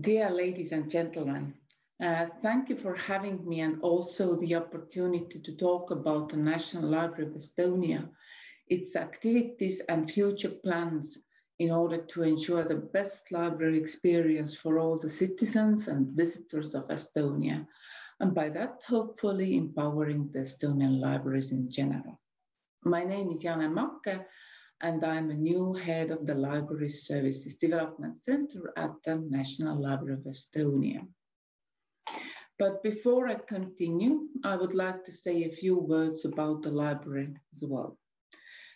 Dear ladies and gentlemen, thank you for having me and also the opportunity to talk about the National Library of Estonia, its activities and future plans in order to ensure the best library experience for all the citizens and visitors of Estonia, and by that hopefully empowering the Estonian libraries in general. My name is Makke, and I'm a new head of the Library Services Development Center at the National Library of Estonia. But before I continue, I would like to say a few words about the library as well.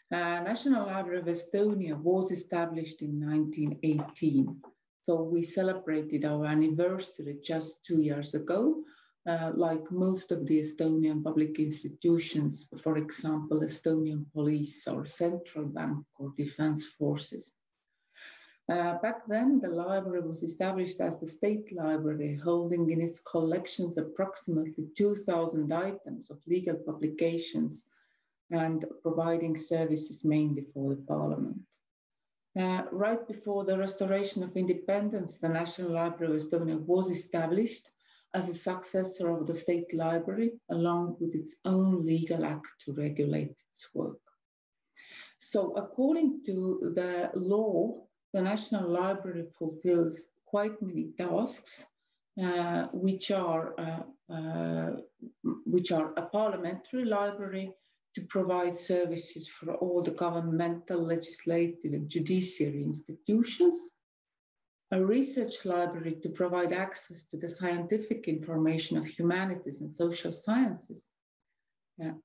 National Library of Estonia was established in 1918, so we celebrated our anniversary just 2 years ago. Like most of the Estonian public institutions, for example, Estonian police or central bank or defense forces. Back then, the library was established as the state library, holding in its collections approximately 2,000 items of legal publications and providing services mainly for the parliament. Right before the restoration of independence, the National Library of Estonia was established as a successor of the state library, along with its own legal act to regulate its work. So according to the law, the National Library fulfills quite many tasks, which are a parliamentary library to provide services for all the governmental, legislative and judiciary institutions, a research library to provide access to the scientific information of humanities and social sciences,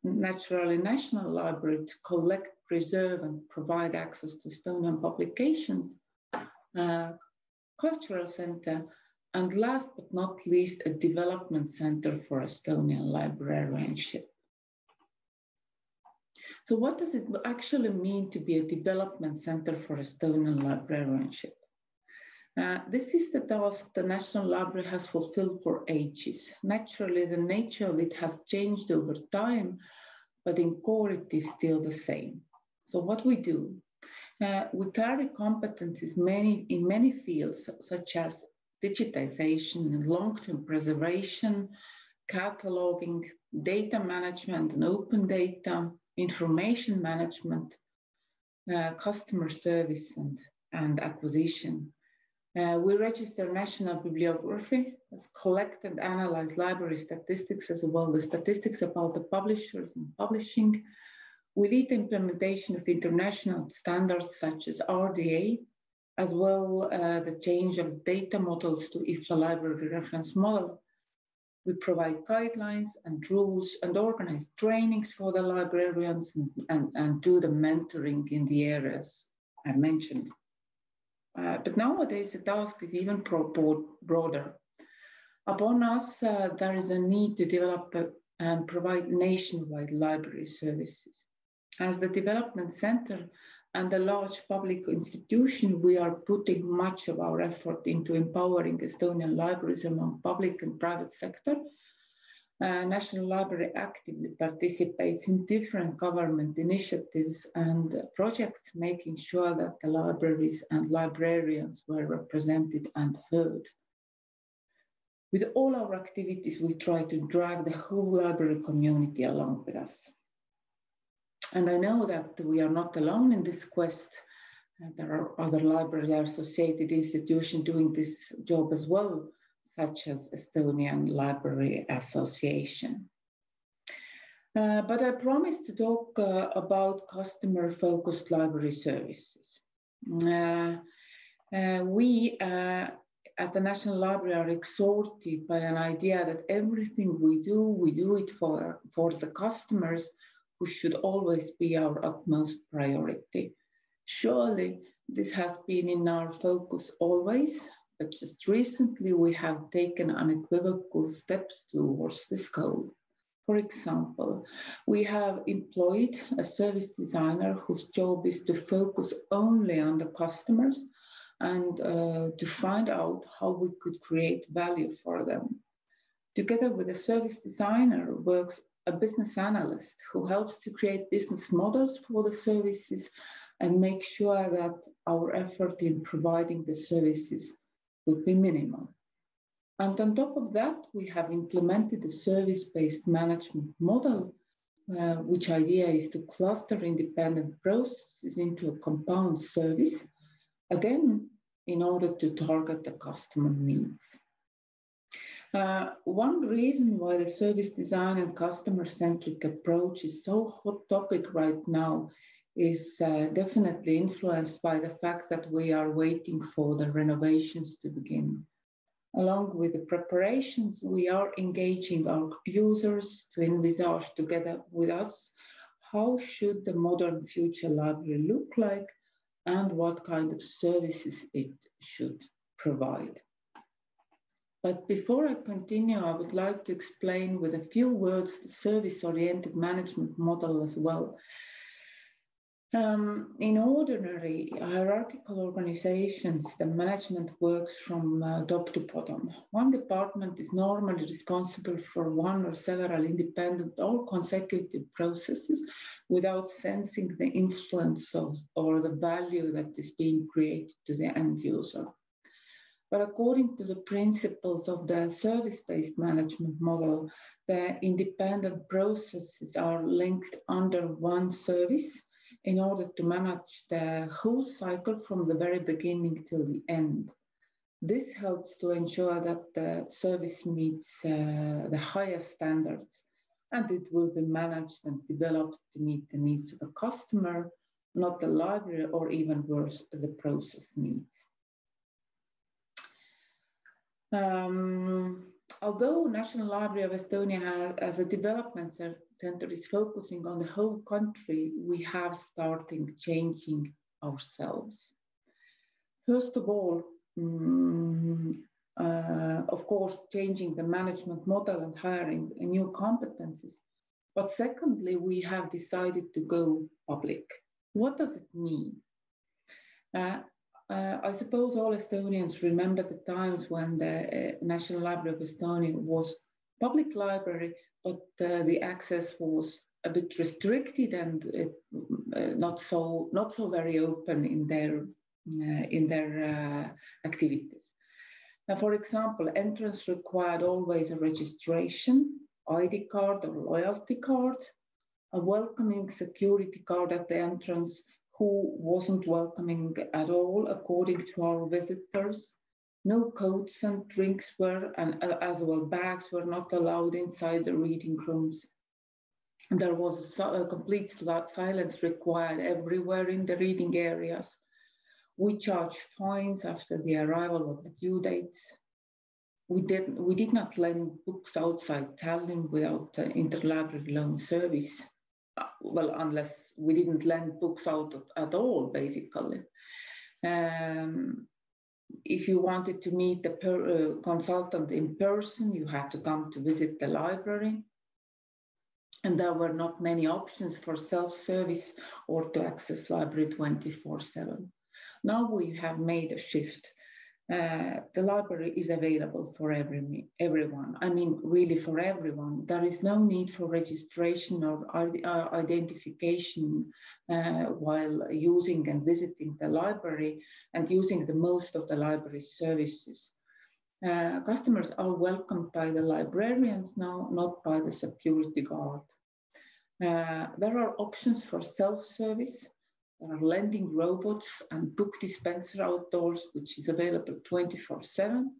naturally National Library to collect, preserve and provide access to Estonian publications, cultural center, and last but not least, a development center for Estonian librarianship. So what does it actually mean to be a development center for Estonian librarianship? This is the task the National Library has fulfilled for ages. Naturally, the nature of it has changed over time, but in core it is still the same. So what we do? We carry competencies in many fields, such as digitization and long-term preservation, cataloging, data management and open data, information management, customer service and acquisition. We register national bibliography, collect and analyze library statistics as well as statistics about the publishers and publishing. We lead the implementation of international standards such as RDA, as well the change of data models to IFLA library reference model. We provide guidelines and rules and organize trainings for the librarians and do the mentoring in the areas I mentioned. But nowadays, the task is even broader. Upon us, there is a need to develop and provide nationwide library services. As the development center and a large public institution, we are putting much of our effort into empowering Estonian libraries among public and private sector. National Library actively participates in different government initiatives and projects, making sure that the libraries and librarians were represented and heard. With all our activities, we try to drag the whole library community along with us. And I know that we are not alone in this quest. There are other library associated institutions doing this job as well, such as Estonian Library Association. But I promised to talk about customer-focused library services. We at the National Library are exhorted by an idea that everything we do it for the customers, who should always be our utmost priority. Surely this has been in our focus always, but just recently we have taken unequivocal steps towards this goal. For example, we have employed a service designer whose job is to focus only on the customers and to find out how we could create value for them. Together with a service designer works a business analyst who helps to create business models for the services and make sure that our effort in providing the services would be minimal. And on top of that, we have implemented a service-based management model, which idea is to cluster independent processes into a compound service, again, in order to target the customer needs. One reason why the service design and customer-centric approach is so hot topic right now is definitely influenced by the fact that we are waiting for the renovations to begin. Along with the preparations, we are engaging our users to envisage together with us how should the modern future library look like and what kind of services it should provide. But before I continue, I would like to explain with a few words the service-oriented management model as well. In ordinary hierarchical organizations, the management works from top to bottom. One department is normally responsible for one or several independent or consecutive processes without sensing the influence of or the value that is being created to the end user. But according to the principles of the service-based management model, the independent processes are linked under one service in order to manage the whole cycle from the very beginning till the end. This helps to ensure that the service meets the highest standards, and it will be managed and developed to meet the needs of the customer, not the library, or even worse, the process needs. Although National Library of Estonia as a development center is focusing on the whole country, we have started changing ourselves. First of all, of course, changing the management model and hiring new competencies. But secondly, we have decided to go public. What does it mean? I suppose all Estonians remember the times when the National Library of Estonia was public library, but the access was a bit restricted and not so very open in their activities. Now, for example, entrance required always a registration, ID card or loyalty card, a welcoming security card at the entrance, who wasn't welcoming at all according to our visitors. No coats and drinks were, and as well bags were not allowed inside the reading rooms. There was a complete silence required everywhere in the reading areas. We charged fines after the arrival of the due dates. We did not lend books outside Tallinn without interlibrary loan service. Well, unless we didn't lend books out at all, basically. If you wanted to meet the consultant in person, you had to come to visit the library. And there were not many options for self-service or to access library 24/7. Now we have made a shift. The library is available for everyone. I mean, really for everyone. There is no need for registration or identification while using and visiting the library and using the most of the library services. Customers are welcomed by the librarians now, not by the security guard. There are options for self-service. There are lending robots and book dispenser outdoors, which is available 24/7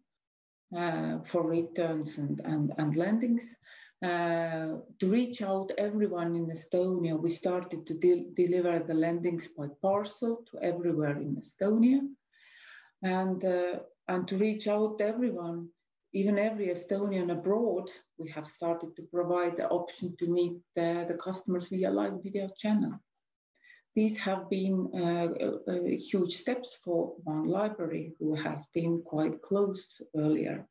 for returns and lendings. To reach out everyone in Estonia, we started to deliver the lendings by parcel to everywhere in Estonia. And to reach out everyone, even every Estonian abroad, we have started to provide the option to meet the customers via live video channel. These have been huge steps for one library who has been quite closed earlier.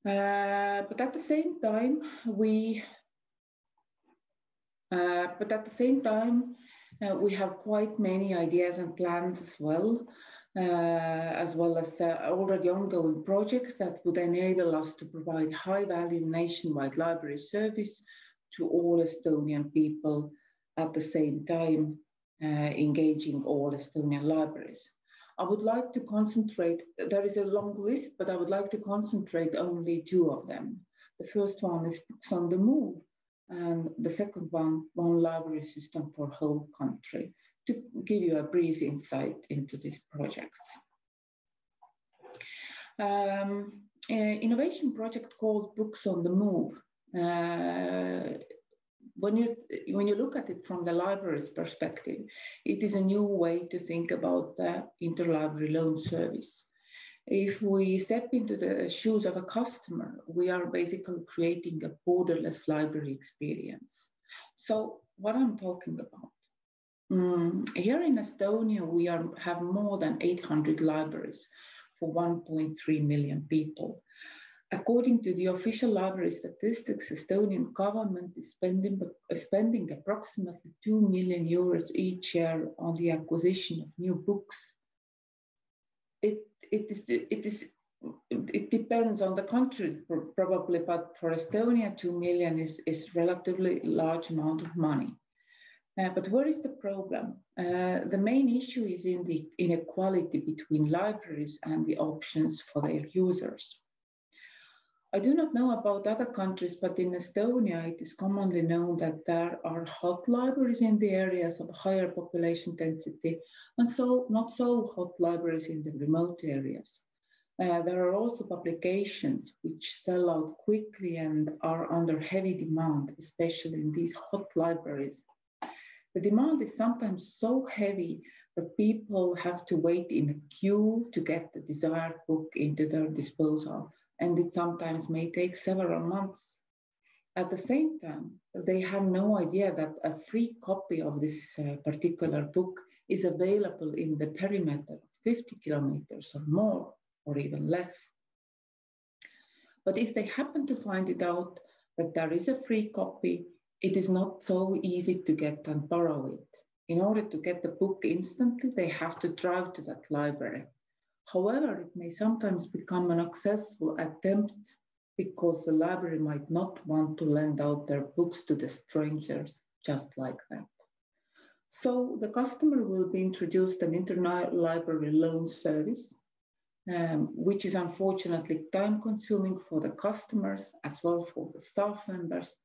But at the same time, we have quite many ideas and plans as well as already ongoing projects that would enable us to provide high-value nationwide library service to all Estonian people at the same time, engaging all Estonian libraries. I would like to concentrate, there is a long list, but I would like to concentrate only two of them. The first one is Books on the Move, and the second one library system for whole country, to give you a brief insight into these projects. Innovation project called Books on the Move. When you look at it from the library's perspective, it is a new way to think about the interlibrary loan service. If we step into the shoes of a customer, we are basically creating a borderless library experience. So what I'm talking about, here in Estonia, we have more than 800 libraries for 1.3 million people. According to the official library statistics, Estonian government is spending approximately 2 million euros each year on the acquisition of new books. It depends on the country probably, but for Estonia, 2 million is relatively large amount of money. But where is the problem? The main issue is in the inequality between libraries and the options for their users. I do not know about other countries, but in Estonia, it is commonly known that there are hot libraries in the areas of higher population density, and so not so hot libraries in the remote areas. There are also publications which sell out quickly and are under heavy demand, especially in these hot libraries. The demand is sometimes so heavy that people have to wait in a queue to get the desired book into their disposal, and it sometimes may take several months. At the same time, they have no idea that a free copy of this particular book is available in the perimeter of 50 kilometers or more, or even less. But if they happen to find it out that there is a free copy, it is not so easy to get and borrow it. In order to get the book instantly, they have to drive to that library. However, it may sometimes become an successful attempt because the library might not want to lend out their books to the strangers just like that. So the customer will be introduced an interlibrary loan service, which is unfortunately time-consuming for the customers as well for the staff members.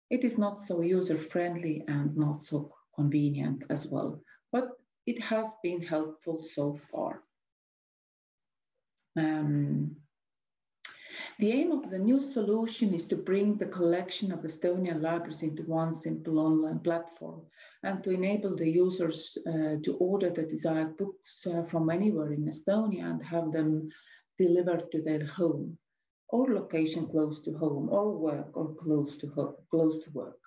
It is not so user-friendly and not so convenient as well, but it has been helpful so far. The aim of the new solution is to bring the collection of Estonian libraries into one simple online platform and to enable the users to order the desired books from anywhere in Estonia and have them delivered to their home or location close to home or work or close to work.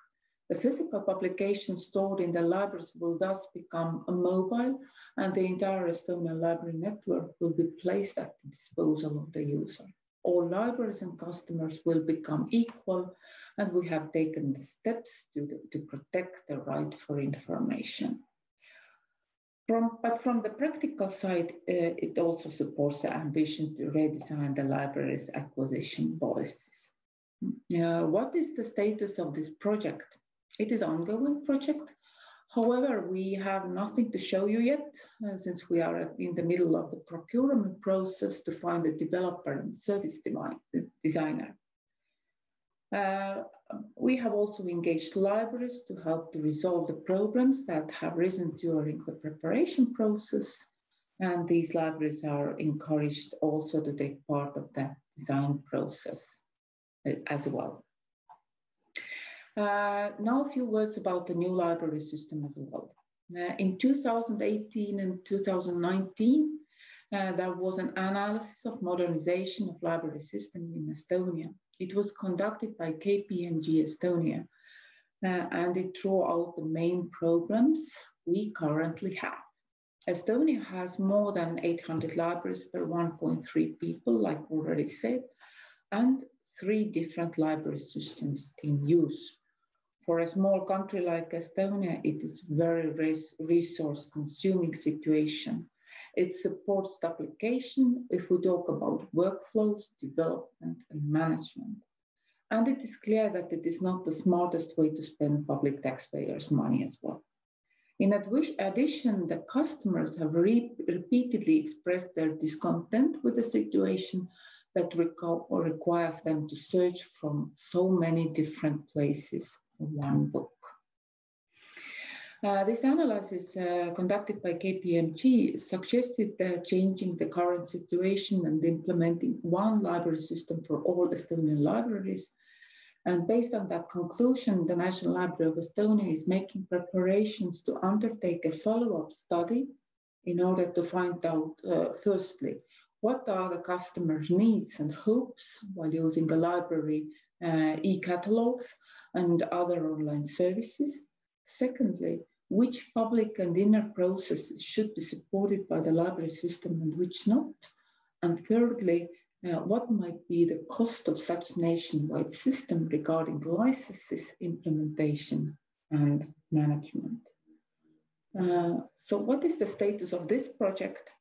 The physical publications stored in the libraries will thus become mobile, and the entire Estonian library network will be placed at the disposal of the user. All libraries and customers will become equal, and we have taken the steps to protect the right for information. But from the practical side, it also supports the ambition to redesign the library's acquisition policies. What is the status of this project? It is an ongoing project. However, we have nothing to show you yet, since we are in the middle of the procurement process to find a developer and service designer. We have also engaged libraries to help to resolve the problems that have risen during the preparation process, and these libraries are encouraged also to take part of the design process as well. Now a few words about the new library system as well. In 2018 and 2019, there was an analysis of modernization of library system in Estonia. It was conducted by KPMG Estonia, and it drew out the main problems we currently have. Estonia has more than 800 libraries per 1.3 people, like already said, and 3 different library systems in use. For a small country like Estonia, it is very resource-consuming situation. It supports the application if we talk about workflows, development, and management. And it is clear that it is not the smartest way to spend public taxpayers' money as well. In addition, the customers have repeatedly expressed their discontent with the situation that requires them to search from so many different places for one book. This analysis conducted by KPMG suggested changing the current situation and implementing one library system for all Estonian libraries. And based on that conclusion, the National Library of Estonia is making preparations to undertake a follow-up study in order to find out, firstly, what are the customers' needs and hopes while using the library e-catalogs and other online services. Secondly, which public and inner processes should be supported by the library system and which not. And thirdly, what might be the cost of such nationwide system regarding licenses, implementation, and management. So what is the status of this project?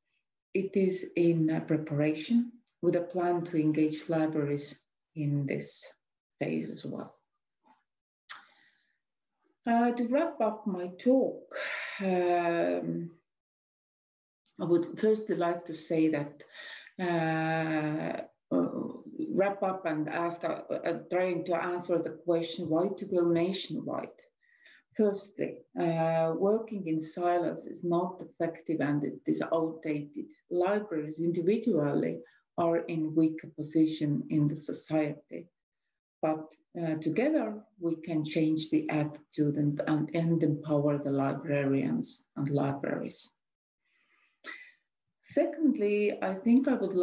It is in preparation with a plan to engage libraries in this phase as well. To wrap up my talk, I would firstly like to say that wrap up and ask, trying to answer the question, why to go nationwide? Firstly, working in silos is not effective and it is outdated. Libraries individually are in weaker position in the society. But together we can change the attitude and empower the librarians and libraries. Secondly, I think I would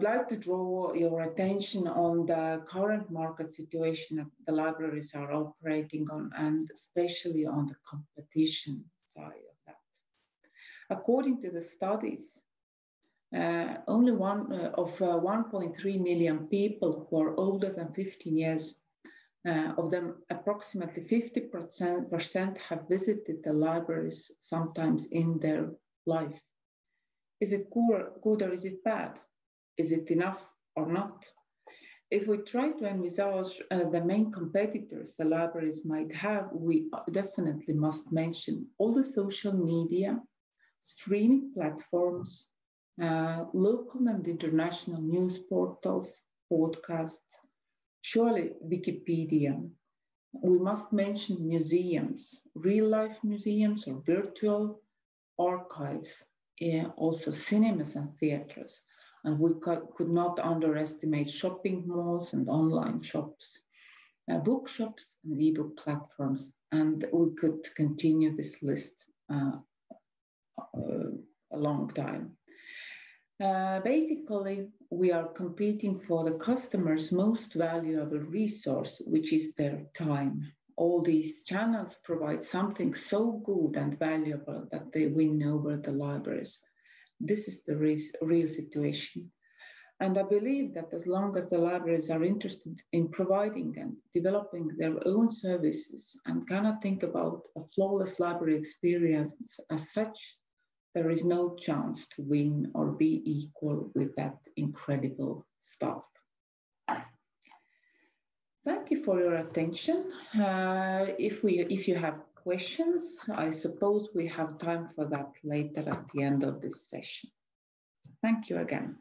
like to draw your attention on the current market situation that the libraries are operating on, and especially on the competition side of that. According to the studies, only one of 1.3 million people who are older than 15 years, of them approximately 50% have visited the libraries sometimes in their life. Is it good or is it bad? Is it enough or not? If we try to envisage the main competitors the libraries might have, we definitely must mention all the social media, streaming platforms, local and international news portals, podcasts, surely Wikipedia. We must mention museums, real-life museums or virtual archives, also cinemas and theaters. And we could not underestimate shopping malls and online shops, bookshops and ebook platforms. And we could continue this list a long time. Basically, we are competing for the customer's most valuable resource, which is their time. All these channels provide something so good and valuable that they win over the libraries. This is the real situation. And I believe that as long as the libraries are interested in providing and developing their own services and cannot think about a flawless library experience as such, there is no chance to win or be equal with that incredible staff. Thank you for your attention. If you have questions, I suppose we have time for that later at the end of this session. Thank you again.